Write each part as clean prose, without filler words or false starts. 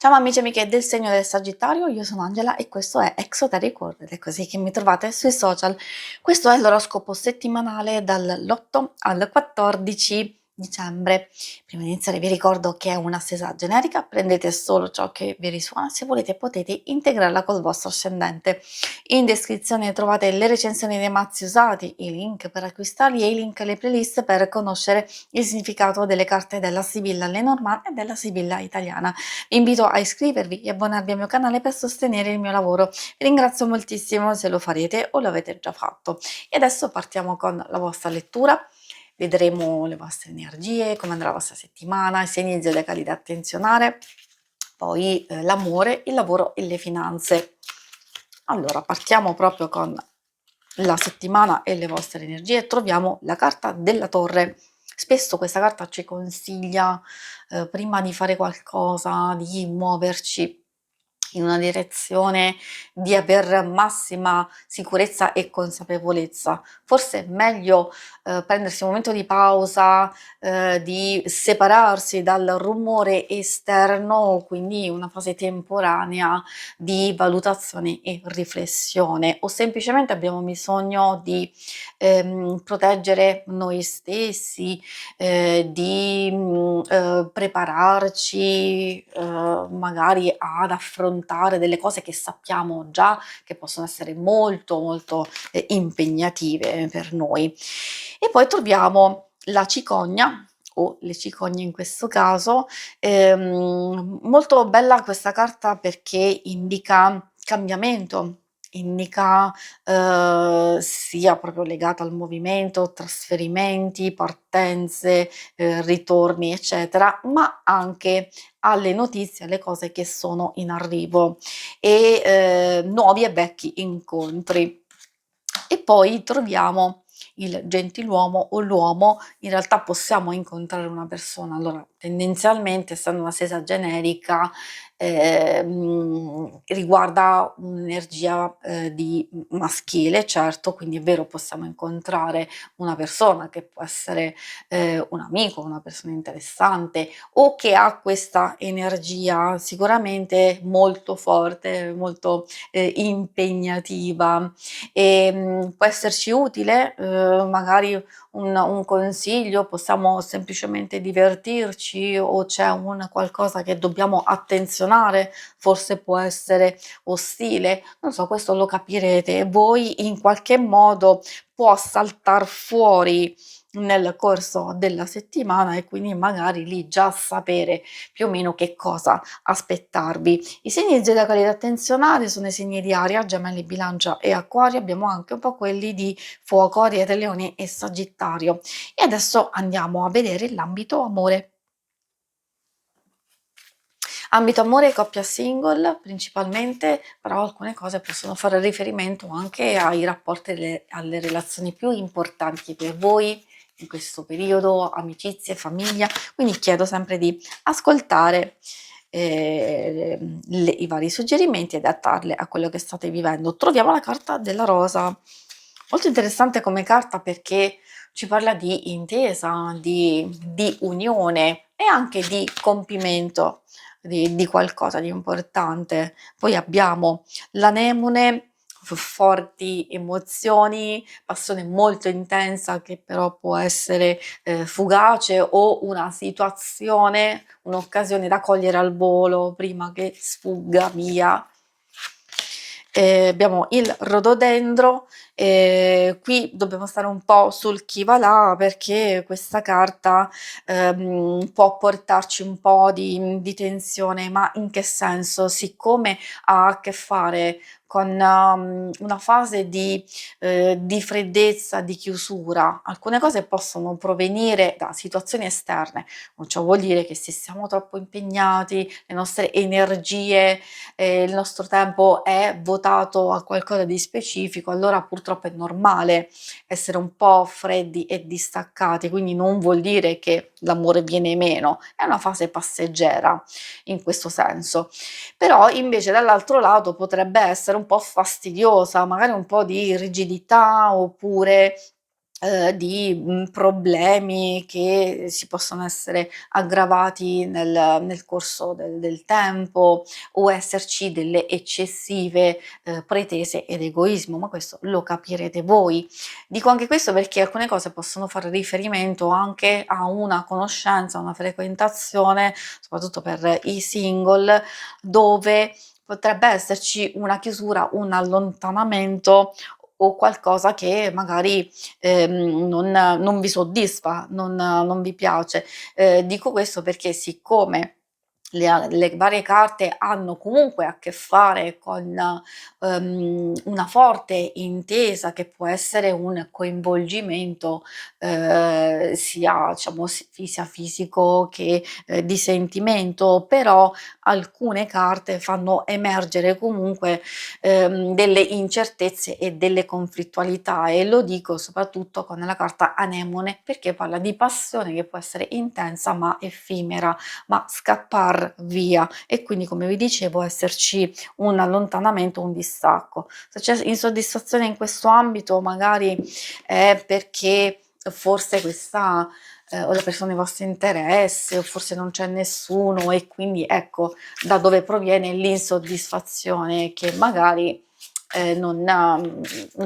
Ciao amici e amiche del segno del Sagittario, io sono Angela e questo è Exoteric World ed è così che mi trovate sui social. Questo è l'oroscopo settimanale dall'8 al 14 dicembre. Prima di iniziare vi ricordo che è una stesa generica, prendete solo ciò che vi risuona, se volete potete integrarla col vostro ascendente. In descrizione trovate le recensioni dei mazzi usati, i link per acquistarli e i link alle playlist per conoscere il significato delle carte della Sibilla Lenormand e della Sibilla italiana. Vi invito a iscrivervi e abbonarvi al mio canale per sostenere il mio lavoro. Vi ringrazio moltissimo se lo farete o lo avete già fatto. E adesso partiamo con la vostra lettura. Vedremo le vostre energie, come andrà la vostra settimana, i segni zodiacali da attenzionare, poi l'amore, il lavoro e le finanze. Allora, partiamo proprio con la settimana e le vostre energie. Troviamo la carta della torre. Spesso questa carta ci consiglia, prima di fare qualcosa, di muoverci in una direzione di aver massima sicurezza e consapevolezza. Forse è meglio prendersi un momento di pausa, di separarsi dal rumore esterno, quindi una fase temporanea di valutazione e riflessione, o semplicemente abbiamo bisogno di proteggere noi stessi, di prepararci magari ad affrontare delle cose che sappiamo già che possono essere molto impegnative per noi. E poi troviamo la cicogna o le cicogne in questo caso, molto bella questa carta perché indica cambiamento, indica sia proprio legata al movimento, trasferimenti, partenze, ritorni, eccetera, ma anche alle notizie, alle cose che sono in arrivo e nuovi e vecchi incontri. E poi troviamo il gentiluomo o l'uomo. In realtà possiamo incontrare una persona, allora tendenzialmente, essendo una stesa generica, riguarda un'energia di maschile, certo, quindi è vero, possiamo incontrare una persona che può essere un amico, una persona interessante o che ha questa energia sicuramente molto forte, molto impegnativa. Può esserci utile, magari un consiglio, possiamo semplicemente divertirci o c'è un qualcosa che dobbiamo attenzionare, forse può essere ostile, non so, questo lo capirete voi, in qualche modo può saltar fuori nel corso della settimana e quindi magari lì già sapere più o meno che cosa aspettarvi. I segni zodiacali da attenzionare sono i segni di Aria, Gemelli, Bilancia e Acquario, abbiamo anche un po' quelli di Fuoco, Ariete, Leone e Sagittario. E adesso andiamo a vedere l'ambito amore. Ambito amore, coppia single principalmente, però alcune cose possono fare riferimento anche ai rapporti, alle relazioni più importanti per voi in questo periodo, amicizie, famiglia, quindi chiedo sempre di ascoltare i vari suggerimenti e adattarle a quello che state vivendo. Troviamo la carta della rosa, molto interessante come carta perché ci parla di intesa, di unione e anche di compimento di qualcosa di importante. Poi abbiamo l'anemone, forti emozioni, passione molto intensa che però può essere fugace o una situazione, un'occasione da cogliere al volo prima che sfugga via. Abbiamo il rododendro, qui dobbiamo stare un po' sul chi va là perché questa carta può portarci un po' di tensione, ma in che senso? Siccome ha a che fare con una fase di freddezza, di chiusura, alcune cose possono provenire da situazioni esterne, non ciò vuol dire che se siamo troppo impegnati, le nostre energie, il nostro tempo è votato a qualcosa di specifico, allora purtroppo è normale essere un po' freddi e distaccati, quindi non vuol dire che l'amore viene meno, è una fase passeggera in questo senso. Però invece dall'altro lato potrebbe essere un po' fastidiosa, magari un po' di rigidità oppure problemi che si possono essere aggravati nel corso del tempo o esserci delle eccessive, pretese ed egoismo, ma questo lo capirete voi. Dico anche questo perché alcune cose possono fare riferimento anche a una conoscenza, una frequentazione, soprattutto per i single, dove potrebbe esserci una chiusura, un allontanamento o qualcosa che magari non vi soddisfa, non vi piace. Dico questo perché siccome le varie carte hanno comunque a che fare con, una forte intesa che può essere un coinvolgimento, sia diciamo sia fisico che, di sentimento, però alcune carte fanno emergere comunque delle incertezze e delle conflittualità e lo dico soprattutto con la carta anemone perché parla di passione che può essere intensa ma effimera, ma scappar via e quindi come vi dicevo esserci un allontanamento, un distacco. Se c'è insoddisfazione in questo ambito magari è perché forse questa o la persona di vostro interesse o forse non c'è nessuno e quindi ecco da dove proviene l'insoddisfazione che magari non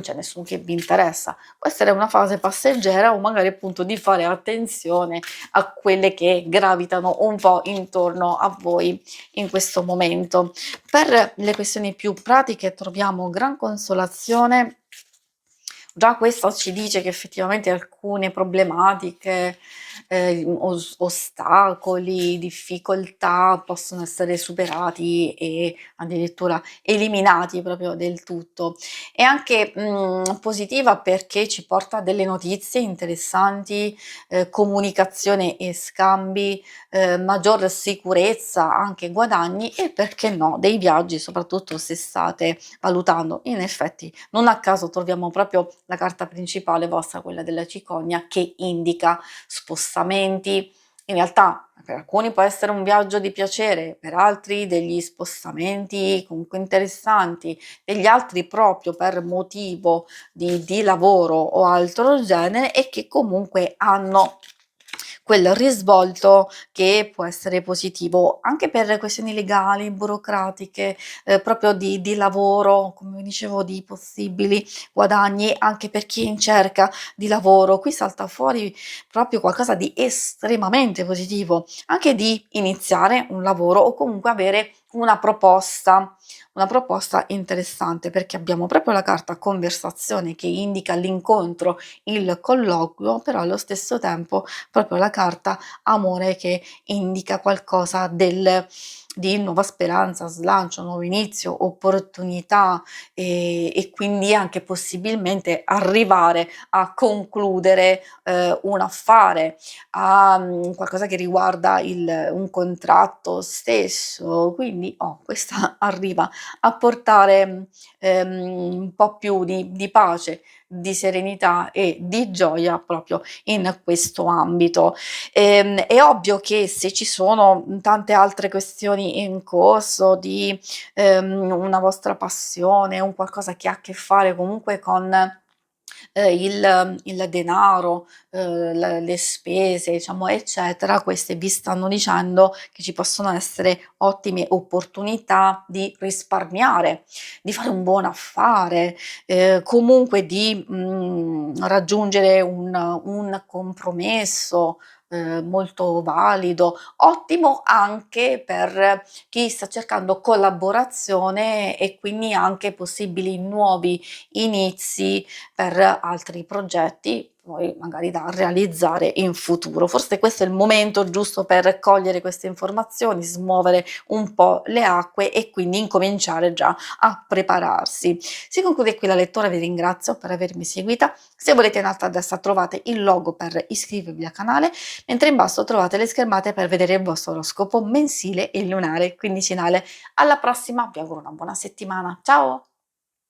c'è nessuno che vi interessa. Può essere una fase passeggera o magari appunto di fare attenzione a quelle che gravitano un po' intorno a voi in questo momento. Per le questioni più pratiche troviamo gran consolazione. Già questo ci dice che effettivamente alcune problematiche, ostacoli, difficoltà possono essere superati e addirittura eliminati proprio del tutto. È anche, positiva perché ci porta delle notizie interessanti, comunicazione e scambi, maggior sicurezza, anche guadagni e perché no, dei viaggi, soprattutto se state valutando. In effetti non a caso troviamo proprio la carta principale vostra, quella della cicogna, che indica spostamenti. In realtà per alcuni può essere un viaggio di piacere, per altri degli spostamenti comunque interessanti, degli altri proprio per motivo di lavoro o altro genere e che comunque hanno quel risvolto che può essere positivo anche per questioni legali, burocratiche, proprio di lavoro, come dicevo, di possibili guadagni anche per chi è in cerca di lavoro. Qui salta fuori proprio qualcosa di estremamente positivo, anche di iniziare un lavoro o comunque avere una proposta interessante perché abbiamo proprio la carta conversazione che indica l'incontro, il colloquio, però allo stesso tempo proprio la carta amore che indica qualcosa di nuova speranza, slancio, nuovo inizio, opportunità e quindi anche possibilmente arrivare a concludere un affare, a qualcosa che riguarda un contratto stesso. Quindi questa arriva a portare un po' più di pace, di serenità e di gioia proprio in questo ambito. È ovvio che se ci sono tante altre questioni in corso di una vostra passione, un qualcosa che ha a che fare comunque con il denaro, le spese, diciamo, eccetera, queste vi stanno dicendo che ci possono essere ottime opportunità di risparmiare, di fare un buon affare, comunque di, raggiungere un compromesso, molto valido, ottimo anche per chi sta cercando collaborazione e quindi anche possibili nuovi inizi per altri progetti, poi magari da realizzare in futuro. Forse questo è il momento giusto per cogliere queste informazioni, smuovere un po' le acque e quindi incominciare già a prepararsi. Si conclude qui la lettura, vi ringrazio per avermi seguita. Se volete in alto a destra trovate il logo per iscrivervi al canale, mentre in basso trovate le schermate per vedere il vostro oroscopo mensile e lunare quindicinale. Alla prossima, vi auguro una buona settimana. Ciao!